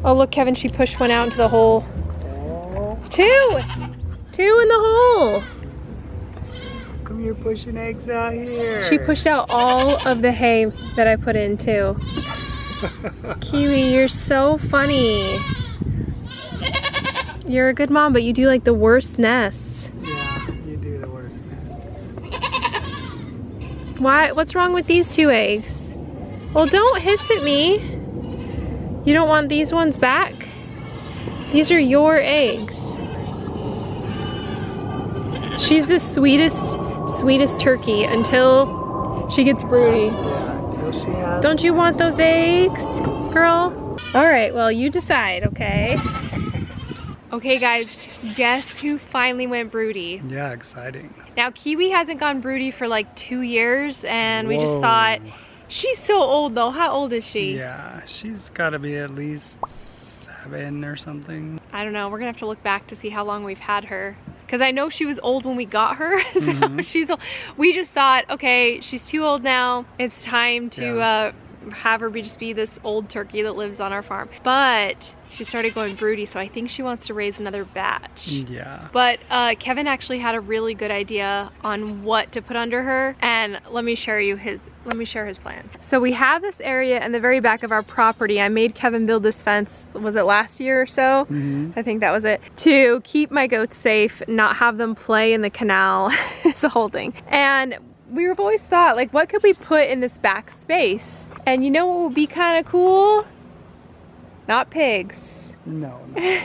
Oh look, Kevin, she pushed one out into the hole. Oh. Two in the hole. Come here, pushing eggs out here. She pushed out all of the hay that I put in too. Kiwi, you're so funny. You're a good mom, but you do like the worst nests. Yeah, you do the worst nests. Why? What's wrong with these 2 eggs? Well, don't hiss at me. You don't want these ones back? These are your eggs. She's the sweetest turkey until she gets broody. Yeah, until she has. Don't you want those eggs, girl? All right, well, you decide, okay? Okay, guys, guess who finally went broody? Yeah, exciting. Now, Kiwi hasn't gone broody for like 2 years, and we just Whoa. thought, she's so old though. How old is she? Yeah, she's got to be at least 7 or something. I don't know. We're gonna have to look back to see how long we've had her. Because I know she was old when we got her, so she's old. We just thought, okay, she's too old now. It's time to have her just be this old turkey that lives on our farm. But she started going broody, so I think she wants to raise another batch. Yeah. But Kevin actually had a really good idea on what to put under her, and let me share his plan. So we have this area in the very back of our property. I made Kevin build this fence, was it last year or so? I think that was it. To keep my goats safe, not have them play in the canal. It's a whole thing. And we've always thought, like, what could we put in this back space? And you know what would be kind of cool? Not pigs. No.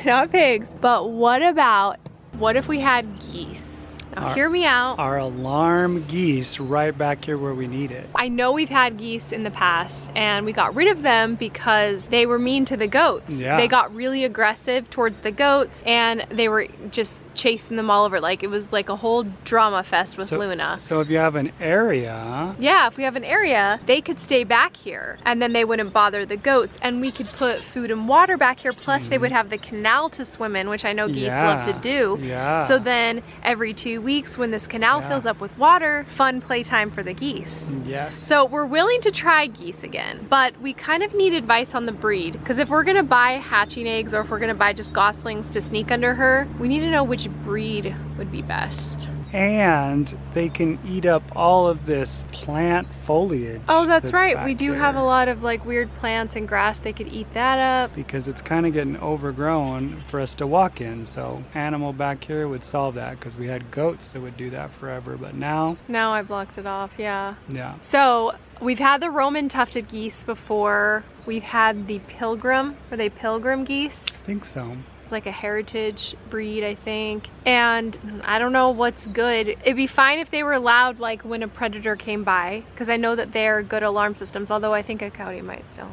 Not pigs. But what if we had geese? Now hear me out. Our alarm geese right back here where we need it. I know we've had geese in the past and we got rid of them because they were mean to the goats. Yeah. They got really aggressive towards the goats and they were just chasing them all over. Like it was like a whole drama fest with Luna. So if you have an area. Yeah, if we have an area, they could stay back here and then they wouldn't bother the goats, and we could put food and water back here, plus they would have the canal to swim in, which I know geese love to do. Yeah. So then every 2 weeks when this canal fills up with water, fun playtime for the geese. Yes. So we're willing to try geese again, but we kind of need advice on the breed, because if we're gonna buy hatching eggs or if we're gonna buy just goslings to sneak under her, we need to know which breed would be best. And they can eat up all of this plant foliage. Oh, that's right. back We do there. have a lot of like weird plants and grass. They could eat that up. Because it's kind of getting overgrown for us to walk in. So animal back here would solve that, because we had goats that would do that forever. But now I blocked it off, yeah. Yeah. So we've had the Roman tufted geese before. We've had the pilgrim. Are they pilgrim geese? I think so. It's like a heritage breed, I think. And I don't know what's good. It'd be fine if they were loud, like when a predator came by, because I know that they're good alarm systems, although I think a coyote might still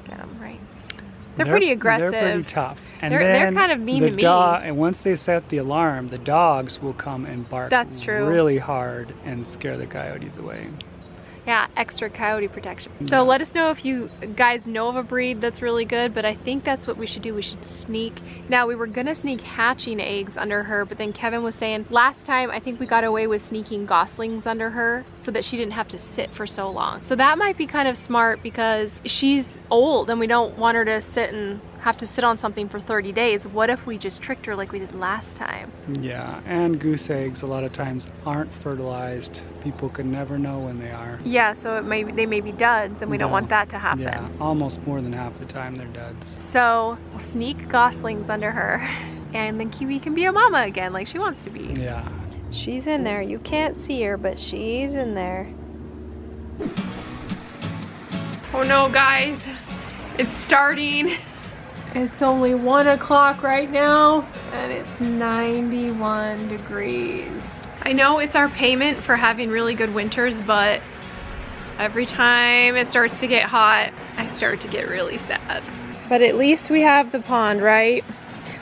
get them, right? They're pretty aggressive. They're pretty tough. And they're kind of mean to me. And once they set the alarm, the dogs will come and bark That's true. really hard and scare the coyotes away. Yeah, extra coyote protection. So let us know if you guys know of a breed that's really good, but I think that's what we should do. We should sneak. Now, we were gonna sneak hatching eggs under her, but then Kevin was saying last time I think we got away with sneaking goslings under her so that she didn't have to sit for so long. So that might be kind of smart, because she's old and we don't want her to have to sit on something for 30 days. What if we just tricked her like we did last time? Yeah, and goose eggs a lot of times aren't fertilized. People can never know when they are. Yeah, so they may be duds, and we don't want that to happen. Yeah, almost more than half the time they're duds. So we'll sneak goslings under her, and then Kiwi can be a mama again like she wants to be. Yeah. She's in there. You can't see her, but she's in there. Oh no, guys. It's starting. It's only 1 o'clock right now, and it's 91 degrees. I know it's our payment for having really good winters, but every time it starts to get hot, I start to get really sad. But at least we have the pond, right?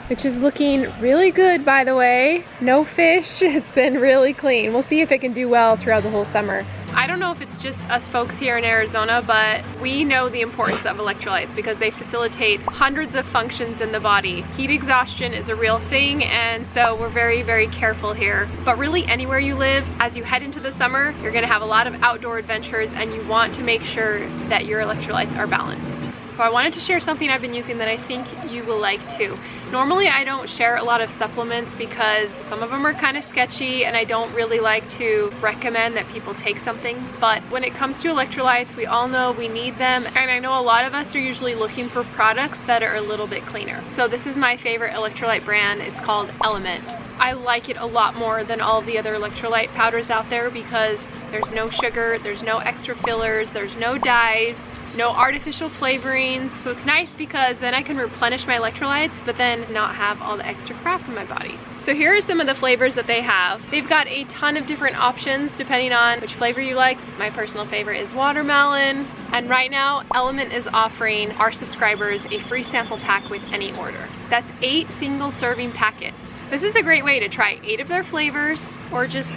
Which is looking really good, by the way. No fish. It's been really clean. We'll see if it can do well throughout the whole summer. I don't know if it's just us folks here in Arizona, but we know the importance of electrolytes because they facilitate hundreds of functions in the body. Heat exhaustion is a real thing, and so we're very, very careful here. But really, anywhere you live, as you head into the summer, you're gonna have a lot of outdoor adventures, and you want to make sure that your electrolytes are balanced. So so I wanted to share something I've been using that I think you will like too. Normally I don't share a lot of supplements because some of them are kind of sketchy and I don't really like to recommend that people take something, but when it comes to electrolytes, we all know we need them, and I know a lot of us are usually looking for products that are a little bit cleaner. So this is my favorite electrolyte brand. It's called Element. I like it a lot more than all of the other electrolyte powders out there because there's no sugar, there's no extra fillers, there's no dyes, no artificial flavorings. So it's nice because then I can replenish my electrolytes but then not have all the extra crap in my body. So here are some of the flavors that they have. They've got a ton of different options depending on which flavor you like. My personal favorite is watermelon. And right now, Element is offering our subscribers a free sample pack with any order. That's 8 single serving packets. This is a great way to try 8 of their flavors or just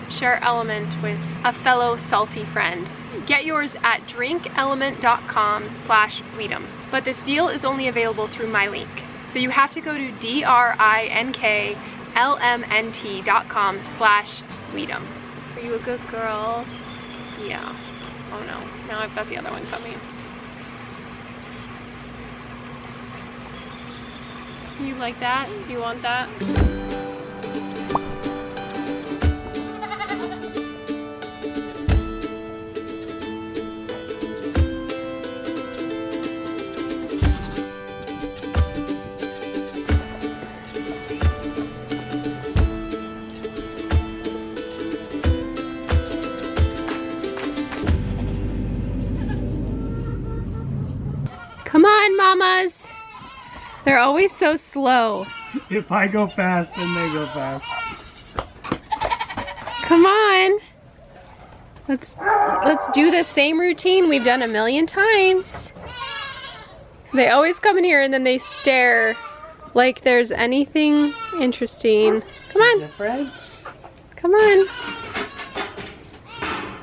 share Element with a fellow salty friend. Get yours at drinkelement.com/Weedom. But this deal is only available through my link. So you have to go to drinklmnt.com/Weedom. Are you a good girl? Yeah. Oh no, now I've got the other one coming. You like that? You want that? Come on, mamas. They're always so slow. If I go fast, then they go fast. Come on. Let's do the same routine we've done a million times. They always come in here and then they stare like there's anything interesting. Come on. Different? Come on.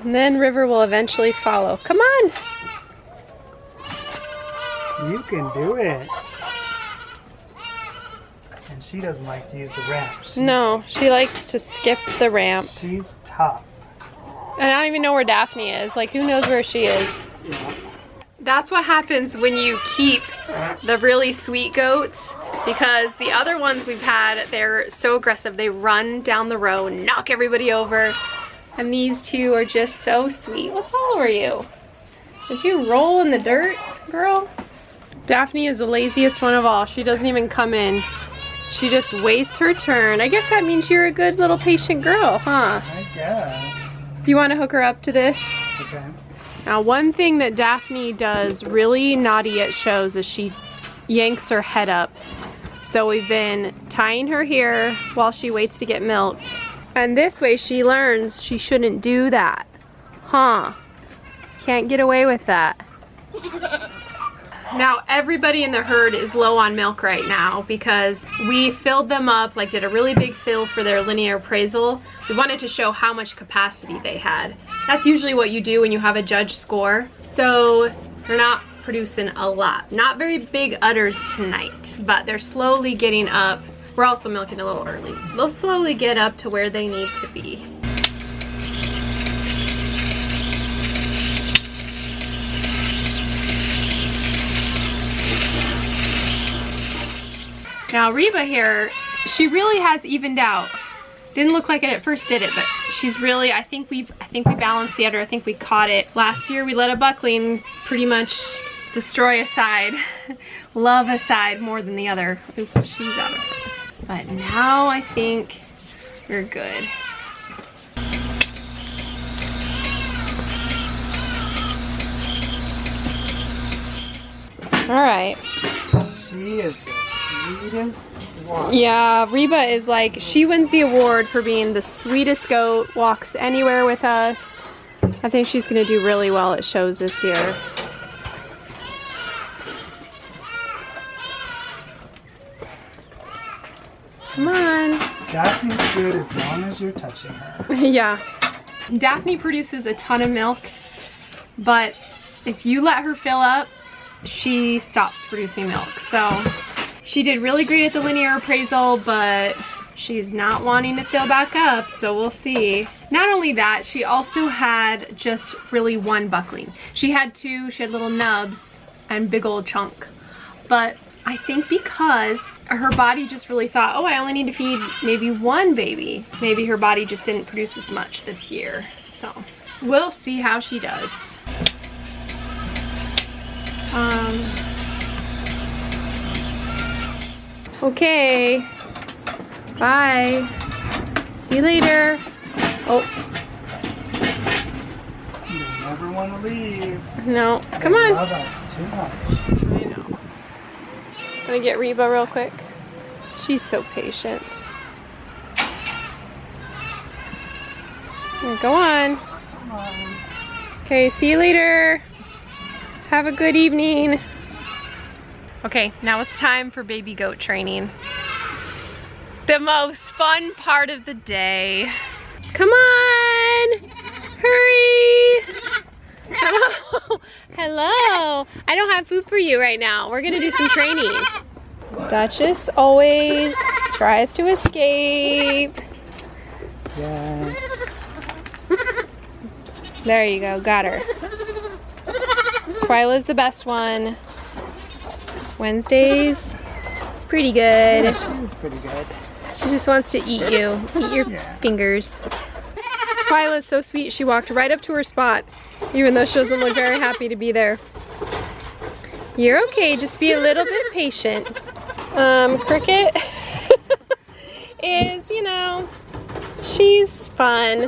And then River will eventually follow. Come on. You can do it. And she doesn't like to use the ramp. No, she likes to skip the ramp. She's tough. And I don't even know where Daphne is. Like, who knows where she is? Yeah. That's what happens when you keep the really sweet goats, because the other ones we've had, they're so aggressive. They run down the row, knock everybody over. And these two are just so sweet. What's all over you? Did you roll in the dirt, girl? Daphne is the laziest one of all. She doesn't even come in. She just waits her turn. I guess that means you're a good little patient girl, huh? I guess. Do you want to hook her up to this? Okay. Now, one thing that Daphne does really naughty at shows is she yanks her head up. So we've been tying her here while she waits to get milked. And this way she learns she shouldn't do that. Huh? Can't get away with that. Now everybody in the herd is low on milk right now because we filled them up, like did a really big fill for their linear appraisal. We wanted to show how much capacity they had. That's usually what you do when you have a judge score. So they're not producing a lot. Not very big udders tonight, but they're slowly getting up. We're also milking a little early. They'll slowly get up to where they need to be. Now Reba here, she really has evened out. Didn't look like it at first, did it? But she's really, I think we balanced the udder. I think we caught it. Last year we let a buckling pretty much destroy a side, love a side more than the other. Oops, she's out of it. But now I think we're good. All right. She is the sweetest one. Yeah, Reba is like, she wins the award for being the sweetest goat, walks anywhere with us. I think she's gonna do really well at shows this year. Come on. Daphne's good as long as you're touching her. Yeah. Daphne produces a ton of milk, but if you let her fill up, she stops producing milk. So she did really great at the linear appraisal, but she's not wanting to fill back up, so we'll see. Not only that, she also had just really one buckling. She had two, she had little nubs, and big old chunk. But I think because her body just really thought, oh, I only need to feed maybe one baby. Maybe her body just didn't produce as much this year. So we'll see how she does. Okay, bye. See you later. Oh. You never want to leave. No, come on. Love us too much. I know. Gonna get Reba real quick. She's so patient. Here, go on. Come on. Okay, see you later. Have a good evening. Okay, now it's time for baby goat training. The most fun part of the day. Come on! Hurry! Hello! Hello! I don't have food for you right now. We're gonna do some training. Duchess always tries to escape. Yeah. There you go, got her. Twyla's the best one. Wednesdays, pretty good. Yeah, she's pretty good. She just wants to eat you, eat your fingers. Twyla's so sweet, she walked right up to her spot, even though she doesn't look very happy to be there. You're okay, just be a little bit patient. Cricket is, you know, she's fun.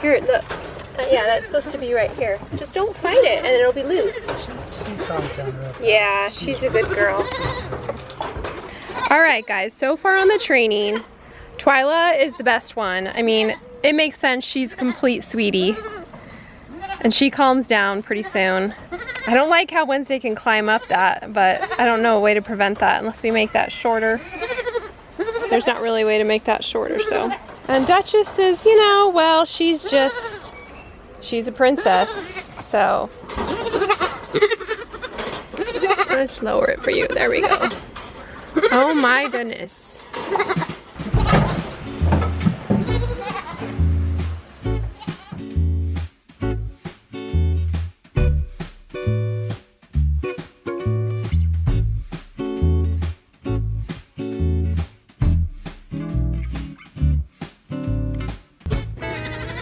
Here, look. Yeah, that's supposed to be right here. Just don't fight it and it'll be loose. She calms down real fast. Yeah, she's a good girl. Alright guys, so far on the training, Twyla is the best one. I mean, it makes sense, she's a complete sweetie. And she calms down pretty soon. I don't like how Wednesday can climb up that, but I don't know a way to prevent that unless we make that shorter. There's not really a way to make that shorter, so. And Duchess is, you know, well, she's a princess, so. Let's lower it for you, there we go. Oh my goodness.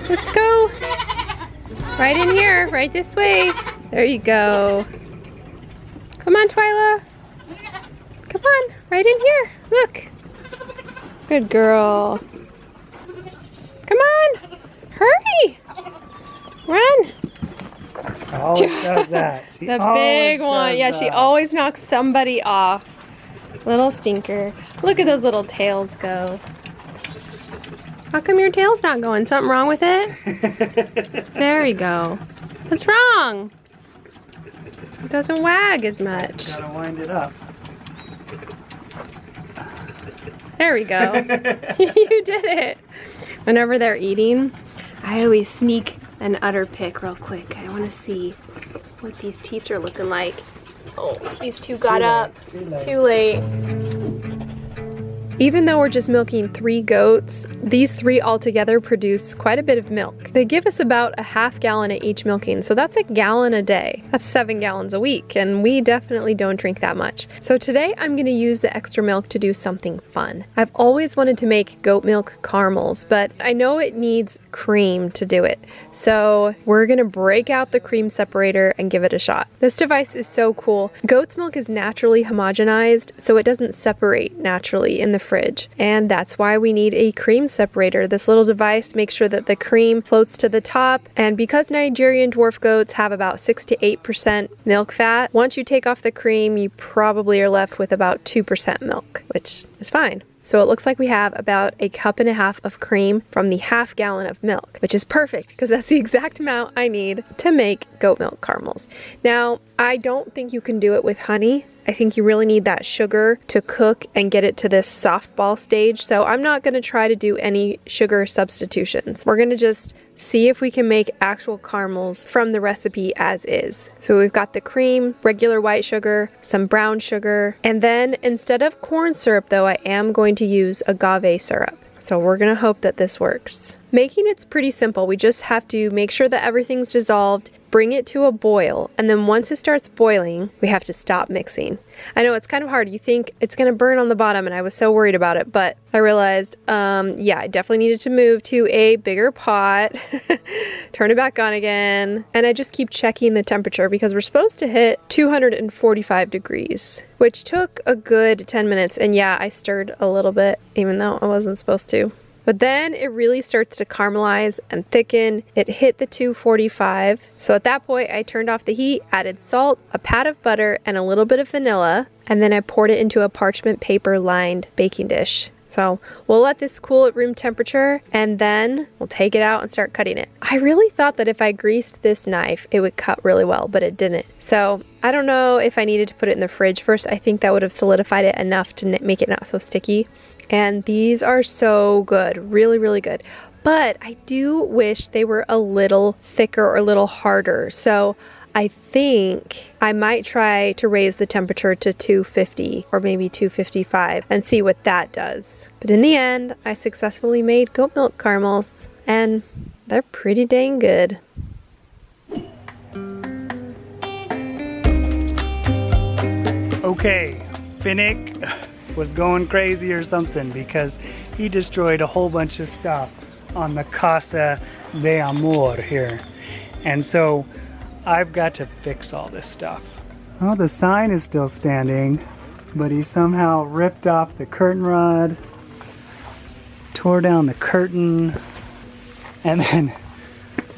Let's go. Right in here, right this way. There you go. Come on, Twyla. Come on, right in here. Look. Good girl. Come on. Hurry. Run. Always does that. She The big one. Yeah, she always knocks somebody off. Little stinker. Look at those little tails go. How come your tail's not going? Something wrong with it? There you go. What's wrong? It doesn't wag as much. Gotta wind it up. There we go. You did it. Whenever they're eating, I always sneak an udder pick real quick. I want to see what these teeth are looking like. Oh, these two got up. Too late. Even though we're just milking 3 goats, these 3 altogether produce quite a bit of milk. They give us about a ½ gallon at each milking, so that's a gallon a day. That's 7 gallons a week, and we definitely don't drink that much. So today I'm gonna use the extra milk to do something fun. I've always wanted to make goat milk caramels, but I know it needs cream to do it. So we're gonna break out the cream separator and give it a shot. This device is so cool. Goat's milk is naturally homogenized, so it doesn't separate naturally in the fridge, and that's why we need a cream separator. This little device makes sure that the cream floats to the top, and because Nigerian dwarf goats have about 6 to 8% milk fat, once you take off the cream, you probably are left with about 2% milk, which is fine. So it looks like we have about a 1.5 cups of cream from the ½ gallon of milk, which is perfect because that's the exact amount I need to make goat milk caramels. Now, I don't think you can do it with honey. I think you really need that sugar to cook and get it to this softball stage. So I'm not going to try to do any sugar substitutions. We're going to just see if we can make actual caramels from the recipe as is. So we've got the cream, regular white sugar, some brown sugar, and then instead of corn syrup though, I am going to use agave syrup. So we're gonna hope that this works. Making it's pretty simple. We just have to make sure that everything's dissolved, bring it to a boil, and then once it starts boiling, we have to stop mixing. I know it's kind of hard. You think it's gonna burn on the bottom, and I was so worried about it, but I realized, yeah, I definitely needed to move to a bigger pot, turn it back on again, and I just keep checking the temperature because we're supposed to hit 245 degrees, which took a good 10 minutes, and yeah, I stirred a little bit, even though I wasn't supposed to. But then it really starts to caramelize and thicken. It hit the 245. So at that point, I turned off the heat, added salt, a pat of butter, and a little bit of vanilla. And then I poured it into a parchment paper lined baking dish. So we'll let this cool at room temperature, and then we'll take it out and start cutting it. I really thought that if I greased this knife, it would cut really well, but it didn't. So I don't know if I needed to put it in the fridge first. I think that would have solidified it enough to make it not so sticky. And these are so good, really, really good. But I do wish they were a little thicker or a little harder. So I think I might try to raise the temperature to 250 or maybe 255 and see what that does. But in the end, I successfully made goat milk caramels, and they're pretty dang good. Okay, Finnick was going crazy or something because he destroyed a whole bunch of stuff on the Casa de Amor here. And so I've got to fix all this stuff. Well, the sign is still standing, but he somehow ripped off the curtain rod, tore down the curtain, and then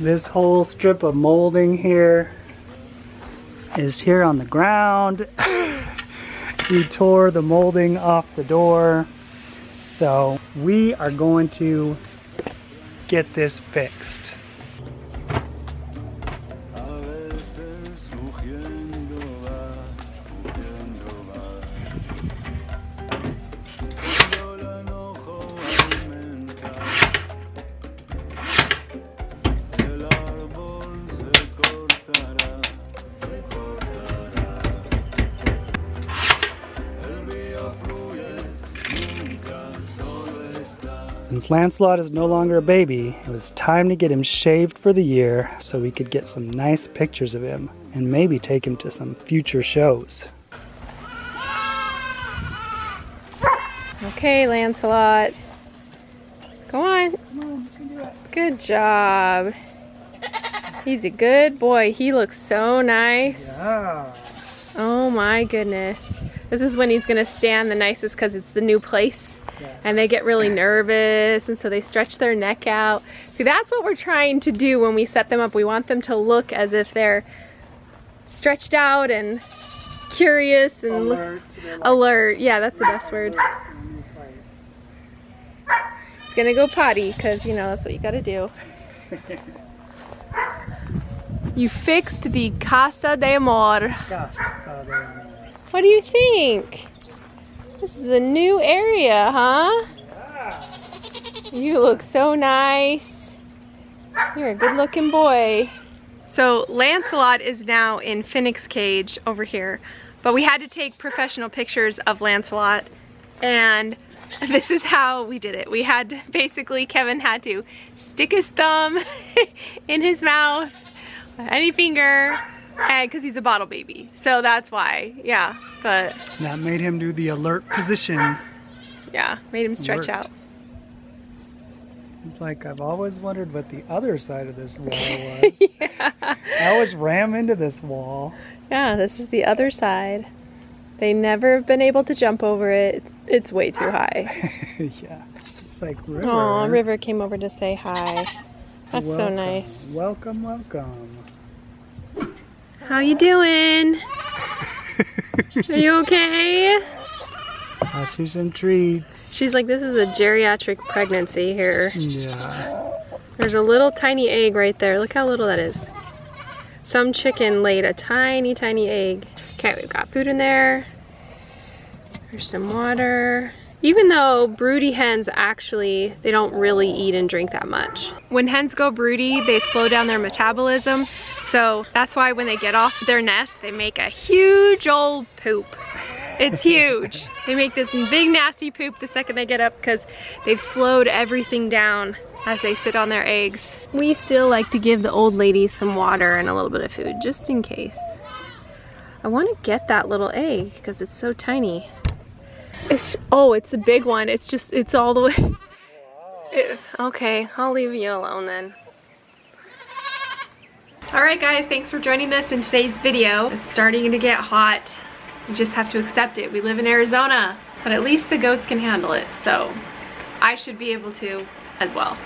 this whole strip of molding here is here on the ground. He tore the molding off the door. So we are going to get this fixed. Since Lancelot is no longer a baby, it was time to get him shaved for the year so we could get some nice pictures of him and maybe take him to some future shows. Okay, Lancelot. Go on. Come on, you can do it. Good job. He's a good boy. He looks so nice. Yeah. Oh my goodness. This is when he's gonna stand the nicest because it's the new place. Yes. And they get really nervous, and so they stretch their neck out. See, that's what we're trying to do when we set them up. We want them to look as if they're stretched out and curious and Alert. alert. Yeah, that's the best word. He's gonna go potty because, you know, that's what you gotta do. You fixed the Casa de Amor. Casa de Amor. What do you think? This is a new area, huh? Yeah. You look so nice. You're a good looking boy. So Lancelot is now in Finnick's cage over here, but we had to take professional pictures of Lancelot, and this is how we did it. We had to, basically Kevin had to stick his thumb in his mouth, any finger, and because he's a bottle baby. So that's why, yeah, but. That made him do the alert position. Yeah, made him stretch Alert. out. It's like, I've always wondered what the other side of this wall was. Yeah. I always ram into this wall. Yeah, this is the other side. They never have been able to jump over it. It's way too high. Yeah, it's like River. Oh, River came over to say hi. That's so Welcome. nice. Welcome, welcome. How you doing? Are you okay? Pass you some treats. She's like, this is a geriatric pregnancy here. Yeah. There's a little tiny egg right there. Look how little that is. Some chicken laid a tiny, tiny egg. Okay, we've got food in there. There's some water. Even though broody hens actually, they don't really eat and drink that much. When hens go broody, they slow down their metabolism. So that's why when they get off their nest, they make a huge old poop. It's huge. They make this big nasty poop the second they get up because they've slowed everything down as they sit on their eggs. We still like to give the old ladies some water and a little bit of food just in case. I want to get that little egg because it's so tiny. Oh, it's a big one. It's all the way. Okay, I'll leave you alone then. Alright guys, thanks for joining us in today's video. It's starting to get hot. You just have to accept it. We live in Arizona, but at least the goats can handle it, so I should be able to as well.